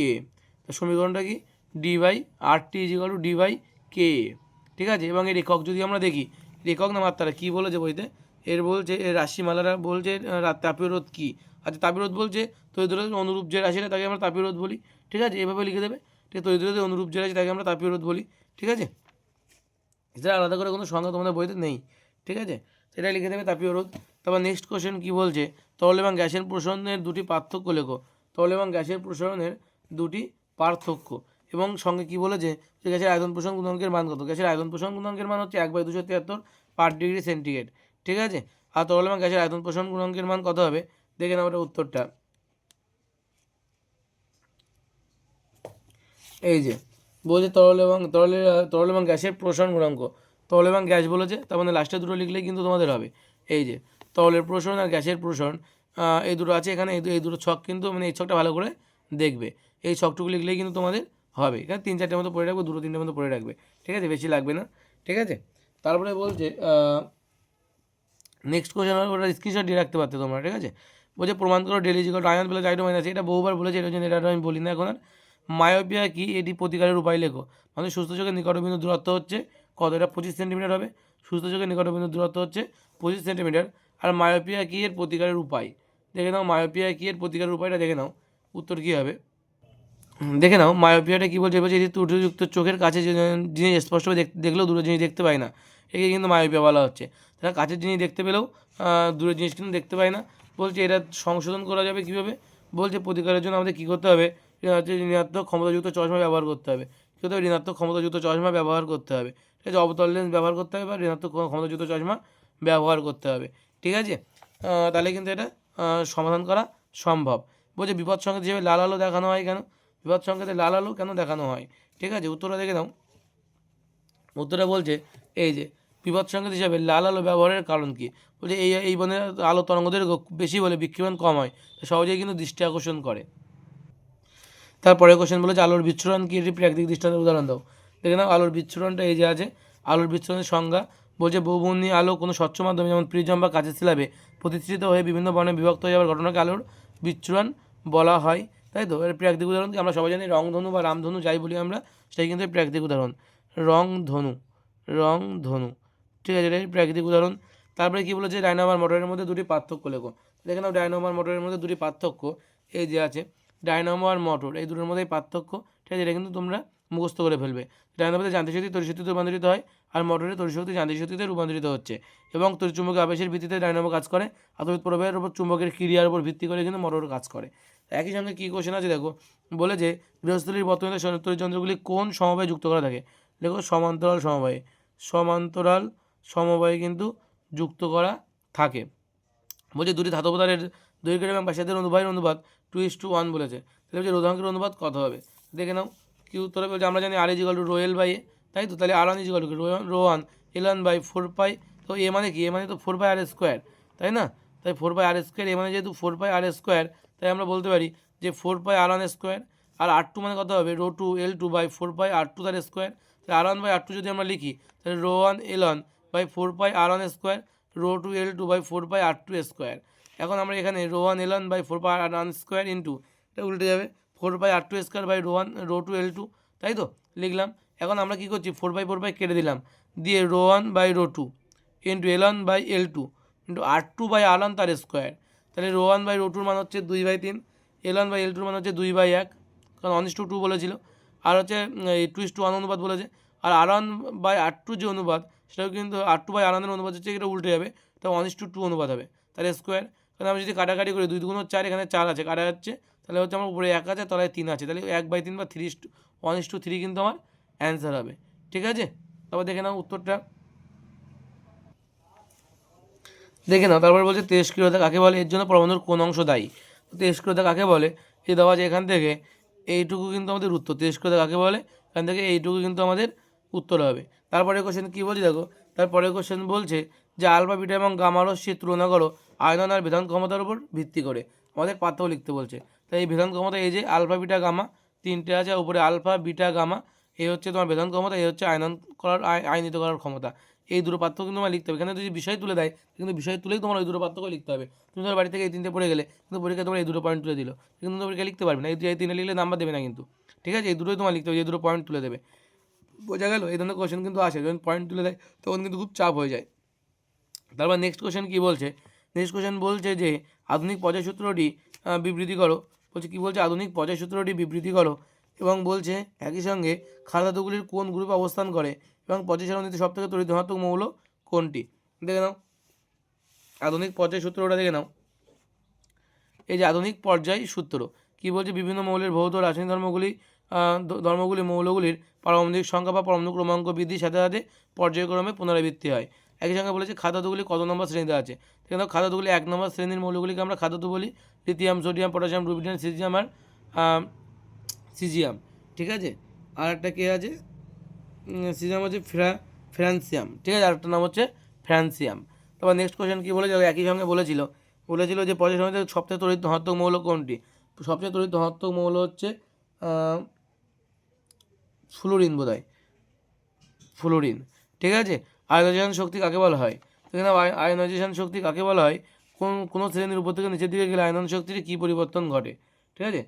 তো সমীকরণটা কি, D/RT = D/K। ঠিক আছে, এবং এর একক যদি আমরা দেখি, একক না মাত্রা কী বলেছে বইতে, এর বলছে এর রাশিমালারা বলছে তাপীয় রোধ কী। আচ্ছা, তাপীয় রোধ বলছে তড়িৎ রোধের অনুরূপ যে রাশিটা তাকে আমরা তাপীয় রোধ বলি। ঠিক আছে, এভাবে লিখে দেবে, ঠিক, তড়িৎ রোধের অনুরূপ যে রাশি তাকে আমরা তাপীয় রোধ বলি। ঠিক আছে, এছাড়া আলাদা করে কোনো সংজ্ঞা তোমাদের বইতে নেই। ঠিক আছে, সেটা লিখে দেবে তাপীয় রোধ। তারপর নেক্সট কোশ্চেন কী বলছে, তরল এবং গ্যাসের প্রসারণের দুটি পার্থক্য লেখো। তরল এবং গ্যাসের প্রসারণের দুটি পার্থক্য, এবং সঙ্গে কী বলেছে, যে গ্যাসের আয়তন প্রসারণ গুণাঙ্কের মান কত। গ্যাসের আয়তন প্রসারণ গুণাঙ্কের মান হচ্ছে 1/273 পার ডিগ্রি সেন্টিগ্রেড। ঠিক আছে, আর তরল এবং গ্যাসের আয়তন প্রসারণ গুণাঙ্কের মান কত হবে, দেখে নাও ওটা উত্তরটা। এই যে বলছে তরল এবং গ্যাসের প্রসারণ গুণাঙ্ক, তরল এবং গ্যাস বলেছে, তার মানে লাস্টে দুটো লিখলেই কিন্তু তোমাদের হবে। এই যে তরলের প্রসারণ আর গ্যাসের প্রসারণ, এই দুটো আছে এখানে, এই দুটো ছক কিন্তু, মানে এই ছকটা ভালো করে দেখবে, এই ছকটুকু লিখলেই কিন্তু তোমাদের হবে। এখানে 3-4টের মতো পড়ে রাখবে, 2-3টের মতো পড়ে রাখবে। ঠিক আছে, বেশি লাগবে না। ঠিক আছে, তারপরে বলছে নেক্সট কোশ্চেন, ওটা স্ক্রিনশট দিয়ে রাখতে পারতে তোমরা। ঠিক আছে, বলছে প্রমাণ করো ডেল = আয়ন প্লাস I2 - এটা বহুবার বলেছে, এটা জন্য এটা আমি বলি না এখন আর। মায়োপিয়া কি, এটি প্রতিকারের উপায় লেখো। মানে সুস্থ চোখের নিকটবিন্দু দূরত্ব হচ্ছে কত, এটা 25 সেন্টিমিটার হবে। সুস্থ চোখের নিকটবিন্দু দূরত্ব হচ্ছে 25 সেন্টিমিটার। আর মায়োপিয়া কি এর প্রতিকারের উপায়, দেখে নাও, মায়োপিয়া কি এর প্রতিকারের উপায়টা দেখে নাও, উত্তর কী হবে দেখে নাও। মায়োপিয়াটা কী বলছে, বলছে এটি ত্রুটিযুক্ত চোখের কাছে যে জিনিস স্পষ্টভাবে দেখলেও দূরের জিনিস দেখতে পায় না, একে কিন্তু মায়োপিয়া বলা হচ্ছে। তারা কাছের জিনিস দেখতে পেলেও দূরের জিনিস কিন্তু দেখতে পায় না। বলছে এটা সংশোধন করা যাবে কীভাবে, বলছে প্রতিকারের জন্য আমাদের কী করতে হবে, হচ্ছে ঋণাত্মক ক্ষমতাযুক্ত চশমা ব্যবহার করতে হবে। কী করতে হবে, ঋণাত্মক ক্ষমতাযুক্ত চশমা ব্যবহার করতে হবে। ঠিক আছে, অবতল লেন্স ব্যবহার করতে হবে বা ঋণাত্মক ক্ষমতাযুক্ত চশমা ব্যবহার করতে হবে। ঠিক আছে, তাহলে কিন্তু এটা সমাধান করা সম্ভব। বলছে বিপদ সংকেত হিসেবে লাল আলো দেখানো হয় কেন, বিপদ সংকেতে লাল আলো কেন দেখানো হয়। ঠিক আছে, উত্তরটা দেখে নাও। উত্তরটা বলছে এই যে বিপদ সংকেত হিসাবে লাল আলো ব্যবহারের কারণ কী, বলছে এই বনের আলো তরঙ্গদের বেশি বলে বিক্ষেপণ কম হয়, সহজেই কিন্তু দৃষ্টি আকর্ষণ করে। তারপরে কোশ্চেন বলেছে আলোর বিচ্ছুরণ কি, এটি প্রাকৃতিক দৃষ্টান্তের উদাহরণ দাও। দেখে নাও আলোর বিচ্ছুরণটা এই যে আছে, আলোর বিচ্ছুরণের সংজ্ঞা, বলছে বহুবর্ণী আলো কোনো স্বচ্ছ মাধ্যমে যেমন প্রিজম বা কাচের স্ল্যাবে প্রতিষ্ঠিত হয়ে বিভিন্ন বর্ণে বিভক্ত হয়ে যাওয়ার ঘটনাকে আলোর বিচ্ছুরণ বলা হয়। তাই তো, এর প্রাকৃতিক উদাহরণ কি, আমরা সবাই জানি রংধনু বা রামধনু যাই বলি আমরা, সেটাই কিন্তু এর প্রাকৃতিক উদাহরণ, রংধনু। ঠিক আছে, এটাই প্রাকৃতিক উদাহরণ। তারপরে কী বলেছে, ডায়নামো আর মোটরের মধ্যে দুটি পার্থক্য লেখো। দেখে নাও ডায়নামো আর মোটরের মধ্যে দুটি পার্থক্য এই যে আছে, ডায়নামো আর মোটর এই দুটোর মধ্যেই পার্থক্য। ঠিক আছে, এটা কিন্তু তোমরা মুখস্থ করে ফেলবে। ডায়নামোতে যান্ত্রিক শক্তি তড়িৎ শক্তিতে রূপান্তরিত হয়, আর মোটরে তড়িৎ শক্তি যান্ত্রিক শক্তিতে রূপান্তরিত হচ্ছে, এবং তড়িৎচুম্বকীয় আবেশের ভিত্তিতে ডায়নামো কাজ করে, আর তড়িৎ প্রবাহের উপর চুম্বকের ক্রিয়ার উপর ভিত্তি করে কিন্তু মোটর কাজ করে। একই সঙ্গে কী কোশ্চেন আছে দেখো, বলে যে গৃহস্থলীর বর্তমানে তড়িৎ যন্ত্রগুলি কোন সমবায়ে যুক্ত করা থাকে। দেখো সমান্তরাল সমবায়ে কিন্তু যুক্ত করা থাকে। বলছে দুটি ধাতব তারের দৈর্ঘ্যের এবং ব্যাসার্ধের উভয়ের অনুপাত 2:1 বলেছে, তাহলে বলছে রোধাঙ্কের অনুপাত কত হবে। দেখে নাও কি উত্তর হবে? আমরা জানি R is equal to rho L by A, তাই তো? তাহলে R one is equal to rho one L one by 4 pi. তো এ মানে কি? এ মানে তো 4 পাই আর স্কোয়ার, তাই না? তাই 4 পাই আর স্কোয়ার, এ মানে যেহেতু 4 পাই আর স্কোয়ার, তাই আমরা বলতে পারি যে 4 পাই আর ওয়ান স্কোয়ার। আর আর টু মানে কত হবে? Rho two L two by 4 pi R two তার স্কোয়ার। তাহলে R one by R two যদি আমরা লিখি, তাহলে rho one L one by 4 pi R one square, rho two L two by 4 pi R two square. এখন আমরা এখানে rho one L one by 4 pi R one square into, এটা উল্টে যাবে, 4 pi R two square by rho two L two, তাই তো? লিখলাম। এখন আমরা কী করছি? 4 পাই কেটে দিলাম, দিয়ে rho one by rho two into L one by L two into R two by R one তার স্কোয়ার। তাহলে রো ওয়ান বাই রো টুর মান হচ্ছে 2/3, এল ওয়ান বাই এল টুর মান হচ্ছে 2/1, কারণ 1:2 বলেছিল, আর হচ্ছে 2:1 অনুপাত বলেছে। আর আর ওয়ান বাই আর টু যে অনুপাত, সেটাও কিন্তু আর টু বাই আর ওয়ানের অনুপাত হচ্ছে, এটা উল্টে যাবে, এটা 1:2 অনুপাত হবে, তাহলে স্কোয়ার। কারণ আমি যদি কাটাকাটি করি 2 × 4, এখানে 4 আছে, কাটা যাচ্ছে, তাহলে হচ্ছে আমার উপরে 1 আছে, তলায় 3 আছে, তাহলে 1/3 বা 1:3 কিন্তু আমার অ্যান্সার হবে। ঠিক আছে, তারপর দেখে নাও উত্তরটা, দেখে নাও। তারপর বলছে তেজস্ক্রিয়তা কাকে বলে, এর জন্য পরমাণুর কোন অংশ দায়ী? তো তেজস্ক্রিয়তা কাকে বলে, এই দেওয়া আছে এখান থেকে, এইটুকু কিন্তু আমাদের উত্তর। তেজস্ক্রিয়তা কাকে বলে, এখান থেকে এইটুকু কিন্তু আমাদের উত্তর হবে। তারপরে কোশ্চেন কী বলছে দেখো, তারপরে কোশ্চেন বলছে যে আলফা বিটা এবং গামা রশ্মির তুলনা করো আয়নন আর ভেদন ক্ষমতার উপর ভিত্তি করে। আমাদের পার্থক্য লিখতে বলছে। তাই এই ভেদন ক্ষমতা, এই যে আলফা বিটা গামা তিনটে আছে, উপরে আলফা বিটা গামা, এই হচ্ছে তোমার ভেদন ক্ষমতা, এই হচ্ছে আয়নন করার আয়নিত করার ক্ষমতা। এই দুটো পার্থক্য কিন্তু তোমার লিখতে হবে। এখানে যদি বিষয় তুলে দেয়, কিন্তু বিষয় তুলেই তোমার ওই দুটো পার্থক্য লিখতে হবে। তুমি ধর বাড়ি থেকে এই 3টে পড়ে গেলে, কিন্তু পরীক্ষা তোমার এই দুটো পয়েন্ট তুলে দিল, কিন্তু তুমি পরীক্ষা লিখতে পারবে না। এই 3টে লিখলে নাম্বার দেবে না কিন্তু। ঠিক আছে, এই দুটোই তোমার লিখতে হবে, এই দুটো পয়েন্ট তুলে দেবে। বোঝা গেল? এই ধরনের কোশ্চেন কিন্তু আসে, যখন পয়েন্ট তুলে দেয় তখন কিন্তু খুব চাপ হয়ে যায়। তারপর নেক্সট কোশ্চেন কী বলছে? নেক্সট কোশ্চেন বলছে যে আধুনিক পর্যায় সূত্রটি বিবৃতি করো। বলছে কী বলছে? আধুনিক পর্যায় সূত্রটি বিবৃতি করো, এবং বলছে একই সঙ্গে ক্ষার ধাতুগুলির কোন গ্রুপে অবস্থান করে এবং পর্যায় সারণীতে সবথেকে তড়িৎ ধনাত্মক মৌল কোনটি? দেখে নাও আধুনিক পর্যায় সূত্রটা, দেখে নাও। এই যে আধুনিক পর্যায় সূত্র কী বলছে? বিভিন্ন মৌলের ভৌত রাসায়নিক ধর্মগুলি মৌলগুলির পারমাণবিক সংখ্যা বা পারমাণবিক ক্রমাঙ্ক বৃদ্ধির সাথে সাথে পর্যায়ক্রমে পুনরাবৃত্তি হয়। একই সঙ্গে বলেছে খাদ্যগুলি কত নম্বর শ্রেণীতে আছে। কিন্তু খাদ্যগুলি 1 নম্বর শ্রেণীর মৌলগুলিকে আমরা খাদ্য বলি, lithium, sodium, potassium, rubidium, caesium আর সিজিয়াম। ঠিক আছে, আর একটা কে আছে? সিজিয়াম হচ্ছে ফ্রান্সিয়াম। ঠিক আছে, আরেকটা নাম হচ্ছে ফ্রান্সিয়াম। তারপর নেক্সট কোশ্চেন কী বলেছিল? একই সঙ্গে বলেছিল যে পর্যায় সারণীতে সবচেয়ে তড়িৎ ধনাত্মক মৌল কোনটি? সবচেয়ে তড়িৎ ধনাত্মক মৌল হচ্ছে ফ্লোরিন, বোধহয় ফ্লোরিন। ঠিক আছে, আয়নাইজেশন শক্তি কাকে বলা হয়? এখানে আয়নাইজেশন শক্তি কাকে বলা হয়? কোনো শ্রেণীর উপর থেকে নিচের দিকে গেলে আয়নন শক্তির কী পরিবর্তন ঘটে? ঠিক আছে,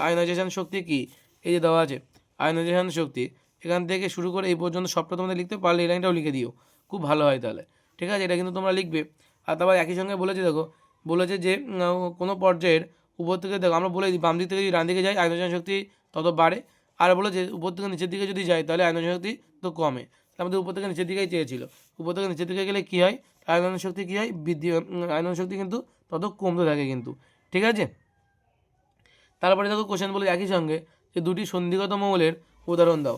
আয়নাইজেশন শক্তি কী? এই যে দেওয়া আছে আয়নাইজেশন শক্তি, এখান থেকে শুরু করে এই পর্যন্ত সবটা তোমাদের লিখতে পারলে এই লাইনটাও লিখে দিও, খুব ভালো হয় তাহলে। ঠিক আছে, এটা কিন্তু তোমরা লিখবে। আর তারপর একই সঙ্গে বলেছে দেখো, বলেছে যে কোনো পর্যায়ের উপর থেকে, দেখো আমরা বলে দিই, বাম দিক থেকে যদি ডান দিকে যাই আয়নাইজেশন শক্তি তত বাড়ে, আর বলেছে উপর থেকে নিচের দিকে যদি যায় তাহলে আয়নাইজেশন শক্তি তো কমে। আমাদের উপর থেকে নিচের দিকেই চেয়েছিল, উপর থেকে নিচের দিকে গেলে কী হয়? আয়নন শক্তি কী হয়? বৃদ্ধি, আয়নন শক্তি কিন্তু তত কমতে থাকে কিন্তু। ঠিক আছে, তারপরে দেখো কোশ্চেন বলে একই সঙ্গে যে দুটি সন্ধিগত মৌলের উদাহরণ দাও।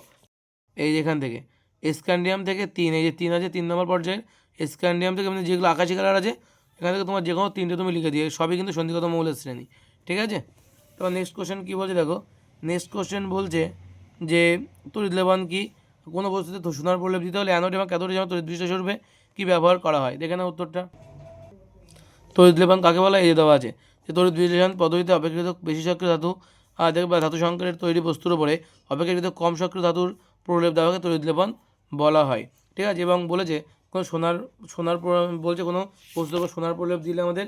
এই যেখান থেকে স্ক্যান্ডিয়াম থেকে 3, এই যে 3 আছে 3 নম্বর পর্যায়ের, স্ক্যান্ডিয়াম থেকে মানে যেগুলো আকাশি কালার আছে, এখান থেকে তোমার যে কোনো 3টে তুমি লিখে দিও, সবই কিন্তু সন্ধিগত মৌলের শ্রেণী। ঠিক আছে, তারপর নেক্সট কোশ্চেন কী বলছে দেখো, নেক্সট কোশ্চেন বলছে যে তড়িৎ লেবন কি? কোনো বস্তুতে সোনার প্রলেপ দিতে হলে অ্যানোড এবং ক্যাথোডের যেমন তড়িৎ বিশিষ্ট স্বরূপে কী ব্যবহার করা হয়? দেখে না উত্তরটা। তড়িৎ লেপন কাকে বলা? এই যে দেওয়া আছে যে তড়িৎ বিশ্লেষণ পদ্ধতিতে অপেক্ষাকৃত বেশি সক্রিয় ধাতু দেখবে ধাতু সংকরের তৈরি বস্তুর উপরে অপেক্ষাকৃত কম সক্রিয় ধাতুর প্রলেপ দেওয়াকে তড়িৎ লেপন বলা হয়। ঠিক আছে, এবং বলেছে কোনো সোনার বলছে কোনো বস্তুর উপর সোনার প্রলেপ দিলে আমাদের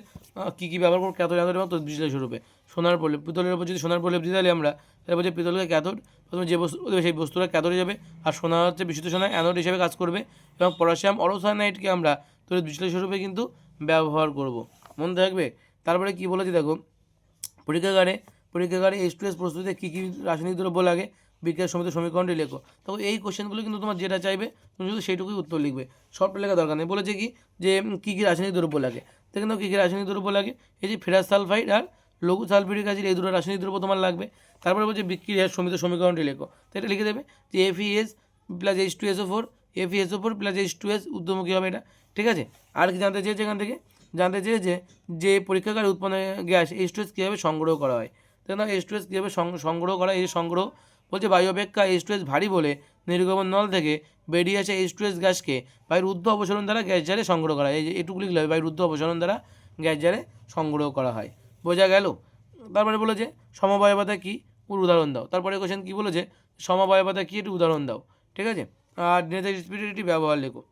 কী কী ব্যবহার করবো? ক্যাথোড, অ্যানোড এবং তড়িৎ বিশ্লেষণ স্বরূপে সোনার প্রলেপ। পিতলের উপর যদি সোনার প্রলেপ দিতে তাহলে আমরা তাহলে বলছে পিতলকে ক্যাথোড, প্রথমে যে বস্তু দেবে সেই বস্তুটা ক্যাথোডে যাবে, আর সোনা হচ্ছে বিশুদ্ধ সোনা অ্যানোড হিসেবে কাজ করবে, এবং পটাশিয়াম অরোসায়ানাইডকে আমরা তড়িৎ বিশ্লেষণ স্বরূপে কিন্তু ব্যবহার করব, মনে থাকবে। তারপরে কী বলেছি দেখো, পরীক্ষাগারে H2S প্রস্তুতিতে কী কী রাসায়নিক দ্রব্য লাগে? বিক্রিয়ার সমিত সমীকরণটি লেখো। তখন এই কোশ্চেনগুলো কিন্তু তোমার যেটা চাইবে তুমি শুধু সেইটুকুই উত্তর লিখবে, সবটা লেখা দরকার নেই। বলেছে কি যে কী কী রাসায়নিক দ্রব্য লাগে, দেখে নাও কী কী রাসায়নিক দ্রব্য লাগে। এই যে ফেরাস সালফাইড আর লঘু সালফিউরিক অ্যাসিড, এই দুটো রাসায়নিক দ্রব্য তোমার লাগবে। তারপরে বলছে বিক্রিয়ার সমিত সমীকরণটি লেখো, তো এটা লিখে দেবে যে FeS plus H2SO4, FeSO4 plus H2S ঊর্ধ্বমুখী হবে এটা। ঠিক আছে, আর কি জানতে চেয়েছে এখান থেকে? জানতে চেয়েছে যে পরীক্ষাগারে উৎপন্ন গ্যাস H2S কীভাবে সংগ্রহ করা হয়। দেখো H2S কীভাবে সংগ্রহ করা হয়। এই সংগ্রহ বলছে বায়ু অপেক্ষা H2S ভারী বলে নির্গমন নল থেকে বেরিয়ে আসে H2S গ্যাসকে বায়ুর ঊর্ধ্ব অপসারণ দ্বারা গ্যাস জারে সংগ্রহ করা হয়। এই যে এটুকু লিখলে হবে, বায়ুর ঊর্ধ্ব অপসারণ দ্বারা গ্যাস জারে সংগ্রহ করা হয়। বোঝা গেল? তারপরে বলেছে সমবায়বতা কী, উদাহরণ দাও। তারপরে কোশ্চেন কী বলেছে, সমবায়বতা কী, একটি উদাহরণ দাও। ঠিক আছে, আর ডিনেচার স্পিরিটের একটি ব্যবহার লেখো।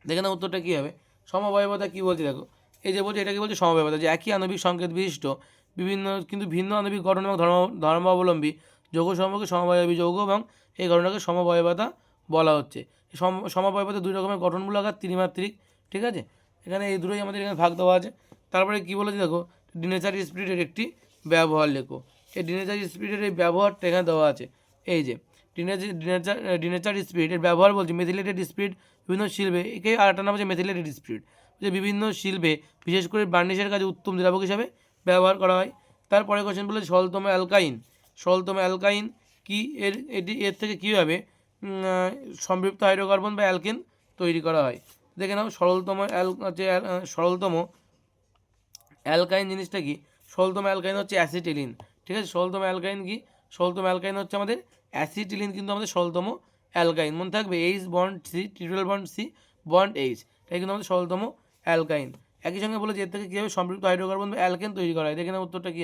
দেখে না উত্তরটা কী হবে। সমবায়বতা কী বলছে দেখো, এই যে বলছে এটাকে বলছে সমবায়বতা, যে একই আণবিক সংকেত বিশিষ্ট বিভিন্ন কিন্তু ভিন্ন আণবিক গঠন এবং ধর্মাবলম্বী যৌগ সম্পর্কে সমবায়বী যৌগ এবং এই ঘটনাকে সমবায়বতা বলা হচ্ছে। সমবায়বতা দুই রকমের গঠনমূলক আর ত্রিমাত্রিক। ঠিক আছে, এখানে এই দুটোই আমাদের এখানে ভাগ দেওয়া আছে। তারপরে কী বলেছে দেখো, ডিনেচার স্পিরিটের একটি ব্যবহার লেখো। এই ডিনেচার স্পিরিটের এই ব্যবহারটা এখানে দেওয়া আছে। এই যে ডিনেচার স্পিরিটের ব্যবহার বলছে মেথিলেটেড স্পিরিট বিভিন্ন শিল্পে, একে আর একটা নাম হচ্ছে মেথিলেটেড স্পিরিট, যে বিভিন্ন শিল্পে বিশেষ করে বার্নিশের কাজে উত্তম দ্রাবক হিসাবে ব্যবহার করা হয়। তারপরে কোশ্চেন বলে সরলতম অ্যালকাইন কি, এর থেকে কীভাবে সম্পৃক্ত হাইড্রোকার্বন বা অ্যালকেন তৈরি করা হয়। দেখে নাও সরলতম অ্যালকাইন জিনিসটা কি, সরলতম অ্যালকাইন হচ্ছে অ্যাসিটিলিন। ঠিক আছে, সরলতম অ্যালকাইন কি, সরলতম অ্যালকাইন হচ্ছে আমাদের অ্যাসিটিলিন, কিন্তু আমাদের সরলতম অ্যালকাইন মনে থাকবে, H bond C, triple bond C bond H, এটা কিন্তু আমাদের সরলতম অ্যালকাইন। একই সঙ্গে বলে যে এর থেকে কীভাবে সম্পৃক্ত হাইড্রোকার্বন বা অ্যালকেন তৈরি করা হয়। দেখে নাও উত্তরটা কী।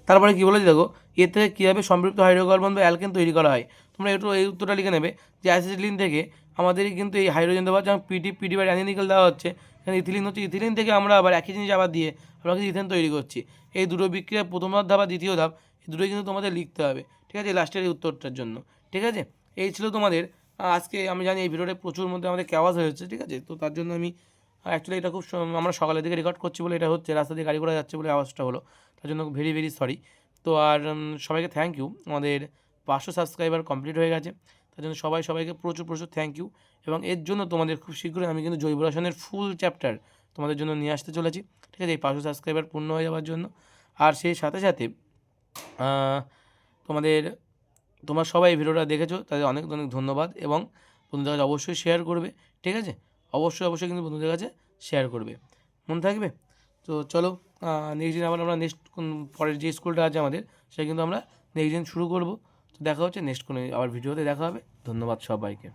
তারপরে কী বলেছে দেখো, এর থেকে কীভাবে সম্পৃক্ত হাইড্রোকার্বন বা অ্যালকেন তৈরি করা হয়। তোমরা একটু এই উত্তরটা লিখে নেবে, যে অ্যাসিটিলিন থেকে আমাদের কিন্তু এই হাইড্রোজেন দেওয়া হচ্ছে, যেমন পিডি বা অ্যানিনিকেল দেওয়া হচ্ছে, এখানে ইথিলিন হচ্ছে, ইথিলিন থেকে আমরা আবার একই জিনিস আবার দিয়ে আমরা কিন্তু ইথেন তৈরি করছি। এই দুটো বিক্রিয়া প্রথম ধাপ আর দ্বিতীয় ধাপ, এই দুটোই কিন্তু তোমাদের লিখতে হবে। ঠিক আছে, লাস্টের এই উত্তরটার জন্য। ঠিক আছে, এই ছিল তোমাদের আজকে। আমি জানি এই ভিডিওটা প্রচুর মধ্যে আমাদের আওয়াজ হয়েছে। ঠিক আছে, তো তার জন্য আমি অ্যাকচুয়ালি এটা খুব আমরা সকালের দিকে রেকর্ড করছি বলে এটা হচ্ছে, রাস্তা দিয়ে গাড়ি ঘোড়া যাচ্ছে বলে আওয়াজটা হলো, তার জন্য ভেরি ভেরি সরি। তো আর সবাইকে থ্যাংক ইউ। আমাদের 500 সাবস্ক্রাইবার কমপ্লিট হয়ে গেছে, তার জন্য সবাইকে প্রচুর থ্যাংক ইউ। এবং এর জন্য তোমাদের খুব শীঘ্রই আমি কিন্তু জৈব রসায়নের ফুল চ্যাপ্টার তোমাদের জন্য নিয়ে আসতে চলেছি। ঠিক আছে, এই 500 সাবস্ক্রাইবার পূর্ণ হয়ে যাওয়ার জন্য। আর সেই সাথে সাথে তোমরা সবাই ভিডিওটা দেখেছো, তাদের অনেক অনেক ধন্যবাদ। এবং বন্ধুদের কাছে অবশ্যই শেয়ার করবে। ঠিক আছে, অবশ্যই কিন্তু বন্ধুদের কাছে শেয়ার করবে, মনে থাকবে। তো চলো, নেক্সট দিন আবার আমরা পরের যে স্কুলটা আছে আমাদের, সেটা কিন্তু আমরা নেক্সট দিন শুরু করবো। তো দেখা হচ্ছে নেক্সট কোনো আবার ভিডিওতে দেখা হবে। ধন্যবাদ সবাইকে।